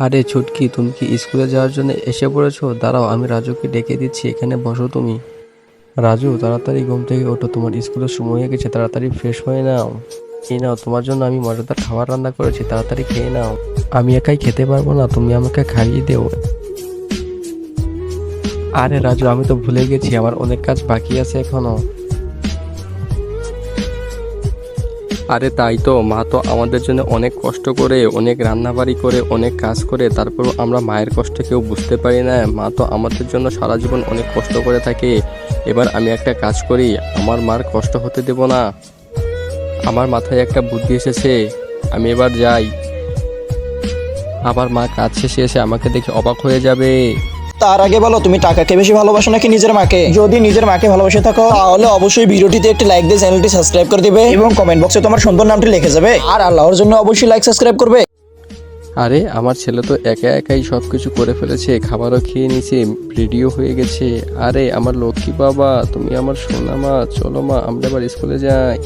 আরে ছুটকি, তুমি কি স্কুলে যাওয়ার জন্য এসে পড়েছো? দাঁড়াও, আমি রাজুকে ডেকে দিচ্ছি, এখানে বসো তুমি। রাজু, তাড়াতাড়ি ঘুম থেকে ওঠো, তোমার স্কুলের সময় হয়ে গেছে, তাড়াতাড়ি ফ্রেশ হয়ে নাও। এই নাও, তোমার জন্য আমি মজাদার খাবার রান্না করেছি, তাড়াতাড়ি খেয়ে নাও। আমি একাই খেতে পারবো না, তুমি আমাকে খাইয়ে দেও। আরে রাজু, আমি তো ভুলে গেছি, আমার অনেক কাজ বাকি আছে এখনো। আরে তাই তো, মা তো আমাদের জন্য অনেক কষ্ট করে, অনেক রান্নাবাড়ি করে, অনেক কাজ করে, তারপরও আমরা মায়ের কষ্ট কেউ বুঝতে পারি না। মা তো আমাদের জন্য সারা জীবন অনেক কষ্ট করে থাকে। এবার আমি একটা কাজ করি, আমার মার কষ্ট হতে দেব না। আমার মাথায় একটা বুদ্ধি এসেছে, আমি এবার যাই। আবার মা কাজ শেষে এসে আমাকে দেখে অবাক হয়ে যাবে। তার আগে বলো, তুমি টাকাকে বেশি ভালোবাসো নাকি নিজের মাকে? যদি নিজের মাকে ভালোবাসে থাকো তাহলে অবশ্যই ভিডিওটিতে একটি লাইক দিয়ে চ্যানেলটি সাবস্ক্রাইব করে দিবে এবং কমেন্ট বক্সে তোমার সুন্দর নামটি লিখে যাবে। আর আল্লাহর জন্য অবশ্যই লাইক সাবস্ক্রাইব করবে। আরে আমার ছেলে তো একা একাই সব কিছু করে ফেলেছে, খাবারও খেয়ে নিছে, রেডিও হয়ে গেছে। আরে আমার লক্ষ্মী বাবা, তুমি আমার সোনা মা, চলো মা আমরা এবার স্কুলে যাই।